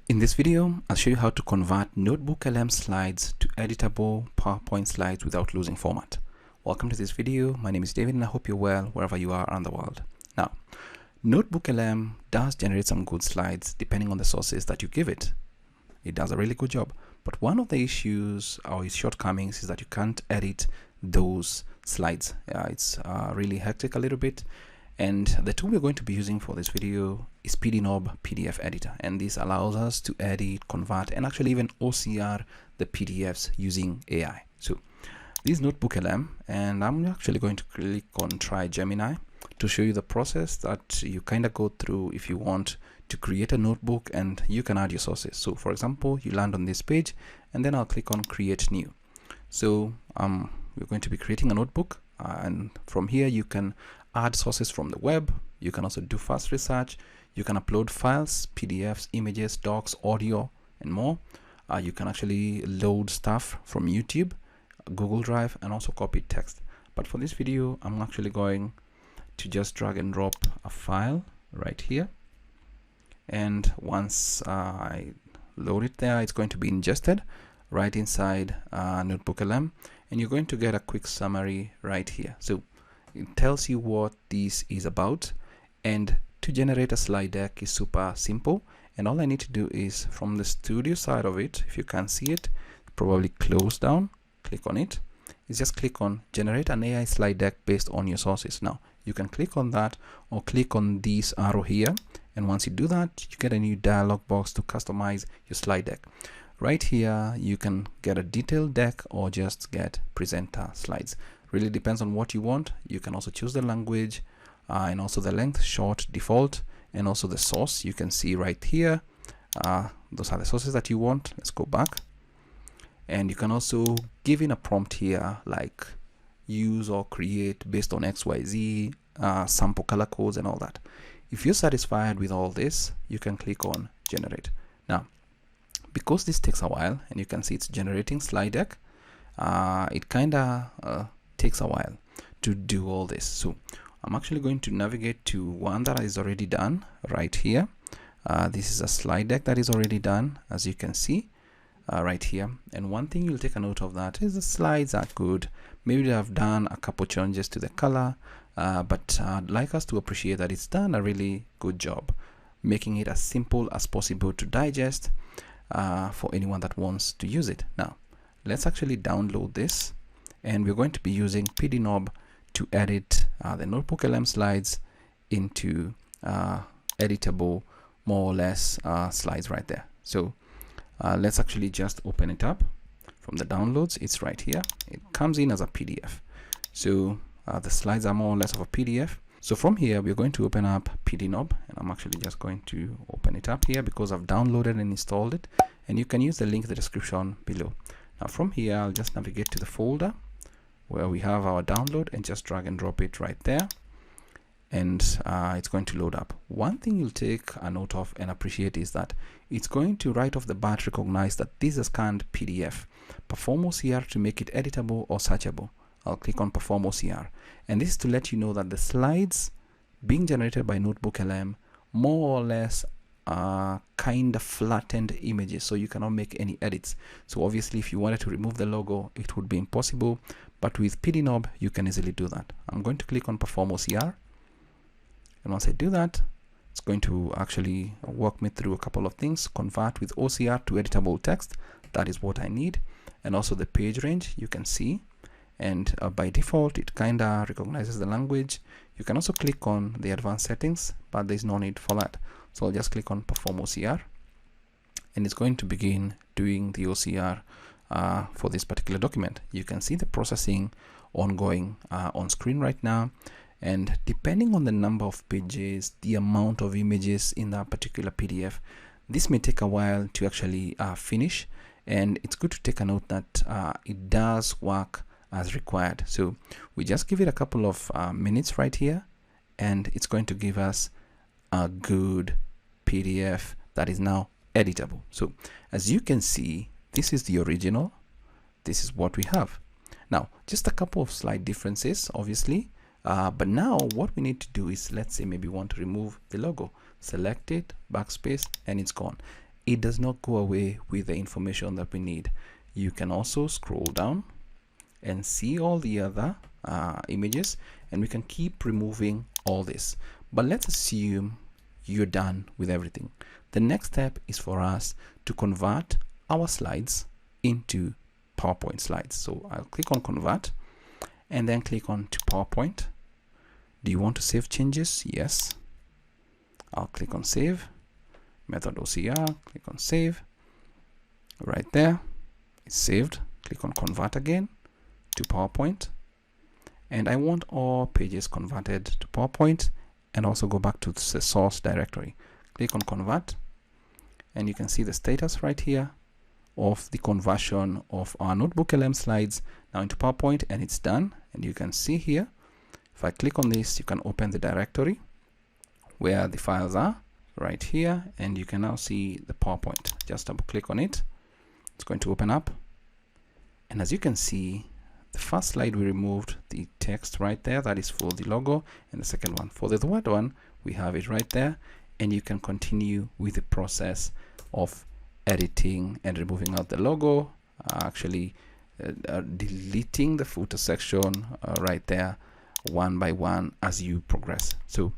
In this video, I'll show you how to convert NotebookLM slides to editable PowerPoint slides without losing format. Welcome to this video. My name is David and I hope you're well wherever you are around the world. Now, NotebookLM does generate some good slides depending on the sources that you give it. It does a really good job. But one of the issues or its shortcomings is that you can't edit those slides. It's really hectic a little bit. And the tool we're going to be using for this video is PDNob PDF Editor, and this allows us to edit, convert, and actually even OCR the PDFs using AI. So this is NotebookLM, and I'm actually going to click on Try Gemini to show you the process that you kind of go through if you want to create a notebook, and you can add your sources. So for example, you land on this page, and then I'll click on Create New. So we're going to be creating a notebook, and from here you can add sources from the web. You can also do fast research. You can upload files, PDFs, images, docs, audio, and more. You can actually load stuff from YouTube, Google Drive, and also copy text. But for this video, I'm actually going to just drag and drop a file right here. And once I load it there, it's going to be ingested right inside NotebookLM. And you're going to get a quick summary right here. So it tells you what this is about, and to generate a slide deck is super simple. And all I need to do is from the studio side of it, if you can't see it, probably close down, click on it. It's just click on generate an AI slide deck based on your sources. Now you can click on that or click on this arrow here, and once you do that, you get a new dialog box to customize your slide deck. Right here you can get a detailed deck or just get presenter slides. Really depends on what you want. You can also choose the language and also the length, short, default, and also the source. You can see right here. Those are the sources that you want. Let's go back. And you can also give in a prompt here like use or create based on XYZ, sample color codes and all that. If you're satisfied with all this, you can click on generate. Now, because this takes a while, and you can see it's generating slide deck, it kind of takes a while to do all this. So I'm actually going to navigate to one that is already done right here. This is a slide deck that is already done, as you can see right here. And one thing you'll take a note of that is the slides are good. Maybe they have done a couple changes to the color, but I'd like us to appreciate that it's done a really good job, making it as simple as possible to digest for anyone that wants to use it. Now let's actually download this, and we're going to be using PDNob to edit the NotebookLM slides into editable, more or less, slides right there. So let's actually just open it up from the downloads. It's right here. It comes in as a PDF. So the slides are more or less of a PDF. So from here, we're going to open up PDNob, and I'm actually just going to open it up here because I've downloaded and installed it, and you can use the link in the description below. Now from here, I'll just navigate to the folder where we have our download and just drag and drop it right there, and it's going to load up. One thing you'll take a note of and appreciate is that it's going to right off the bat recognize that this is a scanned PDF. Perform OCR to make it editable or searchable. I'll click on Perform OCR, and this is to let you know that the slides being generated by NotebookLM more or less are kind of flattened images, so you cannot make any edits. So obviously if you wanted to remove the logo, it would be impossible, but with PDNob you can easily do that. I'm going to click on Perform OCR, and once I do that, it's going to actually walk me through a couple of things. Convert with OCR to editable text, that is what I need, and also the page range you can see, and by default it kind of recognizes the language. You can also click on the advanced settings, but there's no need for that. So I'll just click on Perform OCR, and it's going to begin doing the OCR for this particular document. You can see the processing ongoing on screen right now, and depending on the number of pages, the amount of images in that particular PDF, this may take a while to actually finish, and it's good to take a note that it does work as required. So we just give it a couple of minutes right here, and it's going to give us a good PDF that is now editable. So as you can see, this is the original. This is what we have. Now just a couple of slight differences obviously, but now what we need to do is, let's say maybe we want to remove the logo. Select it, backspace, and it's gone. it does not go away with the information that we need. You can also scroll down and see all the other images, and we can keep removing all this. But let's assume you're done with everything. The next step is for us to convert our slides into PowerPoint slides. So I'll click on convert and then click on to PowerPoint. Do you want to save changes? Yes. I'll click on save, method OCR, click on save. Right there, it's saved. Click on convert again to PowerPoint. And I want all pages converted to PowerPoint, and also go back to the source directory. Click on convert, and you can see the status right here of the conversion of our NotebookLM slides now into PowerPoint, and it's done. And you can see here, if I click on this, you can open the directory where the files are right here, and you can now see the PowerPoint. Just double click on it, it's going to open up, and as you can see, the first slide we removed the text right there, that is for the logo, and the second one for the third one we have it right there. And you can continue with the process of editing and removing out the logo, deleting the footer section right there one by one as you progress. So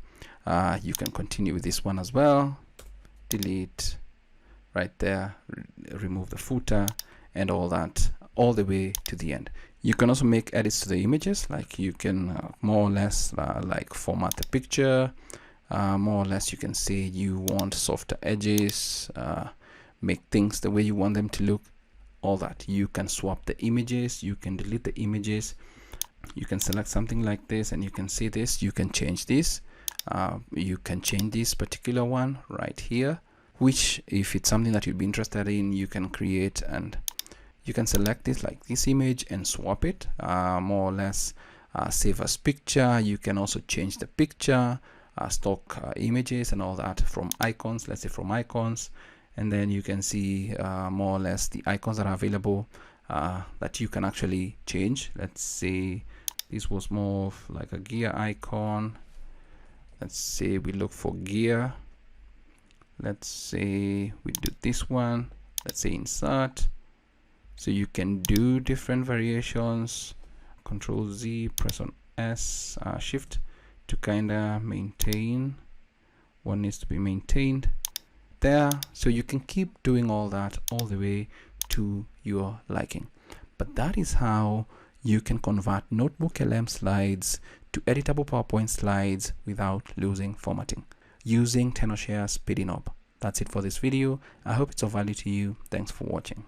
you can continue with this one as well, delete right there, remove the footer and all that, all the way to the end. You can also make edits to the images, like you can more or less like format the picture, more or less you can say you want softer edges, make things the way you want them to look, all that. You can swap the images, you can delete the images, you can select something like this and you can see this, you can change this, you can change this particular one right here, which if it's something that you'd be interested in, you can create, and you can select this like this image and swap it, more or less save as picture. You can also change the picture, stock images and all that from icons, let's say from icons, and then you can see more or less the icons that are available that you can actually change. Let's say this was more of like a gear icon. Let's say we look for gear. Let's say we do this one. Let's say insert. So you can do different variations. Control Z, press on S, Shift to kind of maintain what needs to be maintained there. So you can keep doing all that all the way to your liking. But that is how you can convert NotebookLM slides to editable PowerPoint slides without losing formatting using Tenoshare's PDNob. That's it for this video. I hope it's of value to you. Thanks for watching.